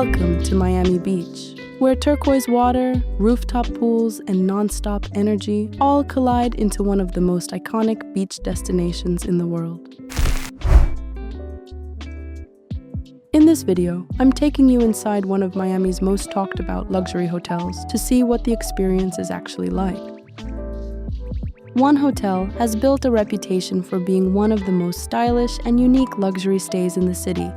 Welcome to Miami Beach, where turquoise water, rooftop pools, and non-stop energy all collide into one of the most iconic beach destinations in the world. In this video, I'm taking you inside one of Miami's most talked about luxury hotels to see what the experience is actually like. One hotel has built a reputation for being one of the most stylish and unique luxury stays in the city.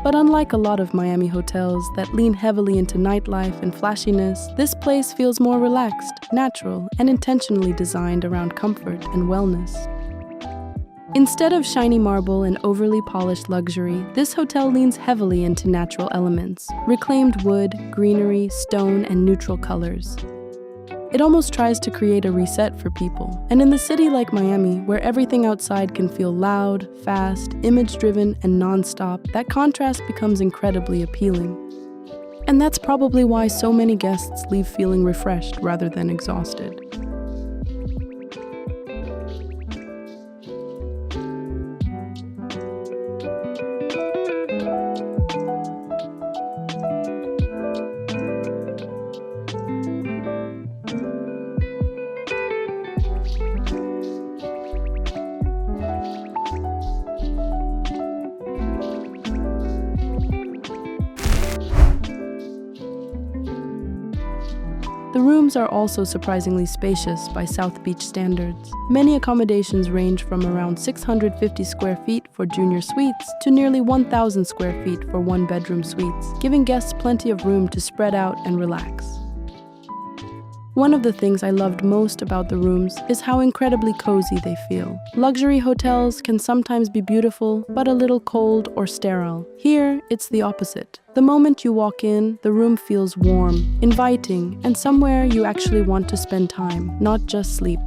But unlike a lot of Miami hotels that lean heavily into nightlife and flashiness, this place feels more relaxed, natural, and intentionally designed around comfort and wellness. Instead of shiny marble and overly polished luxury, this hotel leans heavily into natural elements, reclaimed wood, greenery, stone, and neutral colors. It almost tries to create a reset for people. And in the city like Miami, where everything outside can feel loud, fast, image-driven, and non-stop, that contrast becomes incredibly appealing. And that's probably why so many guests leave feeling refreshed rather than exhausted. The rooms are also surprisingly spacious by South Beach standards. Many accommodations range from around 650 square feet for junior suites to nearly 1,000 square feet for one-bedroom suites, giving guests plenty of room to spread out and relax. One of the things I loved most about the rooms is how incredibly cozy they feel. Luxury hotels can sometimes be beautiful, but a little cold or sterile. Here, it's the opposite. The moment you walk in, the room feels warm, inviting, and somewhere you actually want to spend time, not just sleep.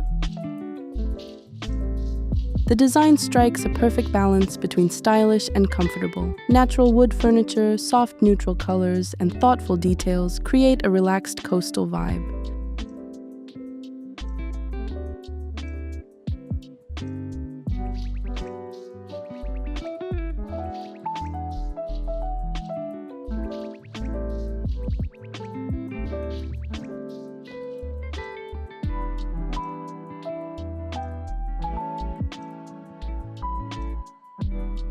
The design strikes a perfect balance between stylish and comfortable. Natural wood furniture, soft neutral colors, and thoughtful details create a relaxed coastal vibe.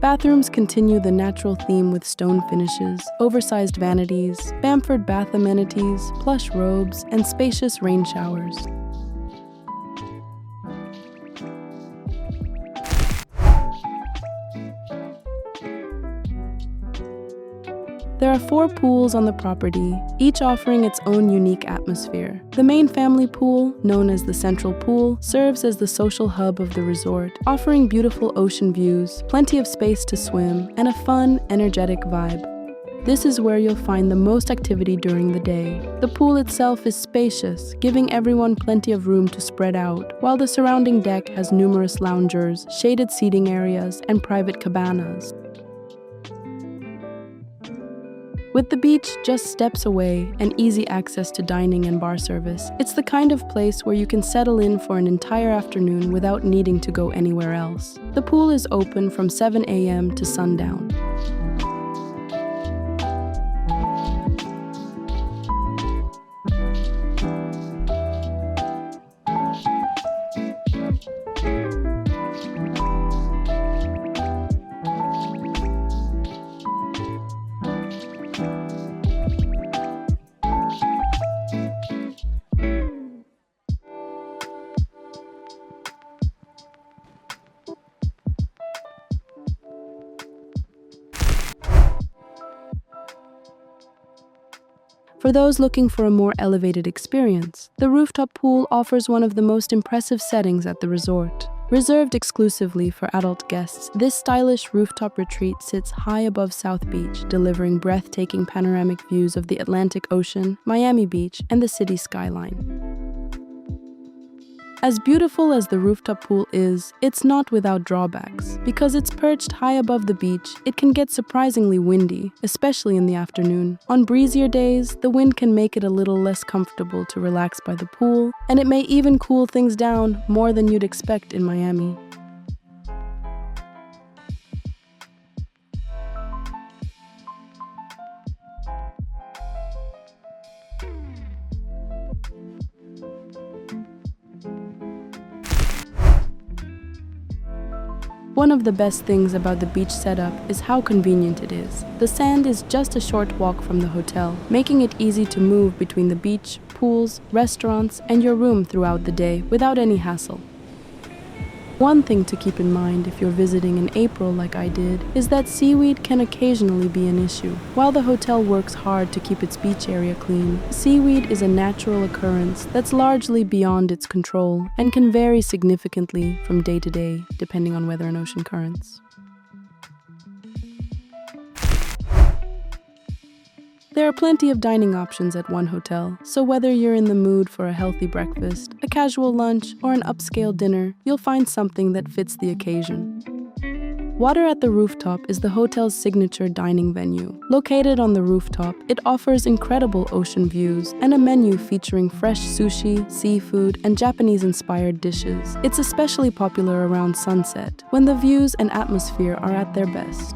Bathrooms continue the natural theme with stone finishes, oversized vanities, Bamford bath amenities, plush robes, and spacious rain showers. There are 4 pools on the property, each offering its own unique atmosphere. The main family pool, known as the Central Pool, serves as the social hub of the resort, offering beautiful ocean views, plenty of space to swim, and a fun, energetic vibe. This is where you'll find the most activity during the day. The pool itself is spacious, giving everyone plenty of room to spread out, while the surrounding deck has numerous loungers, shaded seating areas, and private cabanas. With the beach just steps away and easy access to dining and bar service, it's the kind of place where you can settle in for an entire afternoon without needing to go anywhere else. The pool is open from 7 a.m. to sundown. For those looking for a more elevated experience, the rooftop pool offers one of the most impressive settings at the resort. Reserved exclusively for adult guests, this stylish rooftop retreat sits high above South Beach, delivering breathtaking panoramic views of the Atlantic Ocean, Miami Beach, and the city skyline. As beautiful as the rooftop pool is, it's not without drawbacks. Because it's perched high above the beach, it can get surprisingly windy, especially in the afternoon. On breezier days, the wind can make it a little less comfortable to relax by the pool, and it may even cool things down more than you'd expect in Miami. One of the best things about the beach setup is how convenient it is. The sand is just a short walk from the hotel, making it easy to move between the beach, pools, restaurants, and your room throughout the day without any hassle. One thing to keep in mind if you're visiting in April like I did is that seaweed can occasionally be an issue. While the hotel works hard to keep its beach area clean, seaweed is a natural occurrence that's largely beyond its control and can vary significantly from day to day, depending on weather and ocean currents. There are plenty of dining options at one hotel, so whether you're in the mood for a healthy breakfast, a casual lunch, or an upscale dinner, you'll find something that fits the occasion. Water at the Rooftop is the hotel's signature dining venue. Located on the rooftop, it offers incredible ocean views and a menu featuring fresh sushi, seafood, and Japanese-inspired dishes. It's especially popular around sunset, when the views and atmosphere are at their best.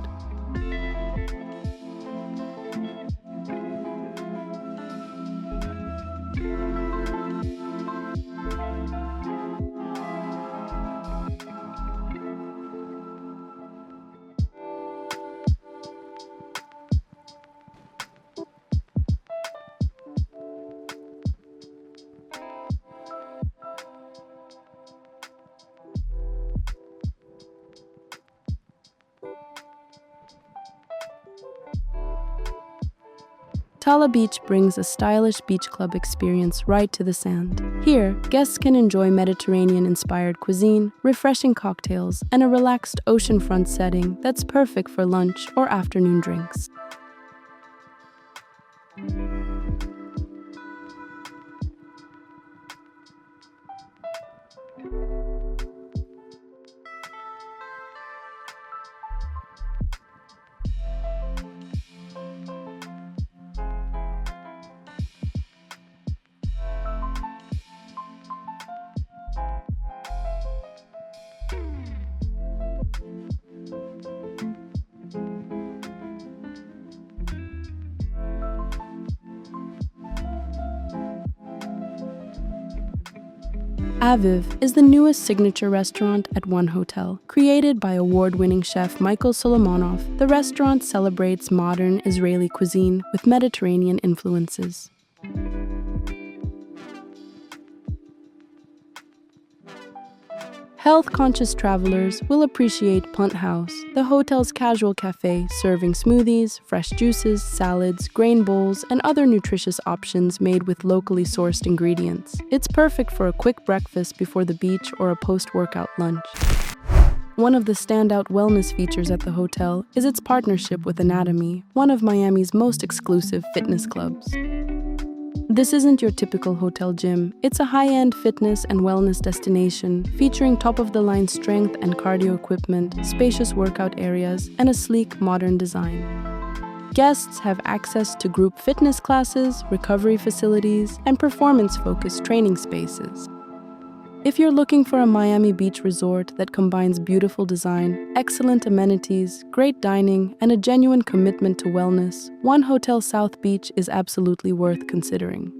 Tala Beach brings a stylish beach club experience right to the sand. Here, guests can enjoy Mediterranean-inspired cuisine, refreshing cocktails, and a relaxed oceanfront setting that's perfect for lunch or afternoon drinks. Aviv is the newest signature restaurant at one hotel. Created by award-winning chef Michael Solomonov, the restaurant celebrates modern Israeli cuisine with Mediterranean influences. Health-conscious travelers will appreciate Punt House, the hotel's casual cafe serving smoothies, fresh juices, salads, grain bowls, and other nutritious options made with locally sourced ingredients. It's perfect for a quick breakfast before the beach or a post-workout lunch. One of the standout wellness features at the hotel is its partnership with Anatomy, one of Miami's most exclusive fitness clubs. This isn't your typical hotel gym. It's a high-end fitness and wellness destination featuring top-of-the-line strength and cardio equipment, spacious workout areas, and a sleek, modern design. Guests have access to group fitness classes, recovery facilities, and performance-focused training spaces. If you're looking for a Miami beach resort that combines beautiful design, excellent amenities, great dining, and a genuine commitment to wellness, One Hotel South Beach is absolutely worth considering.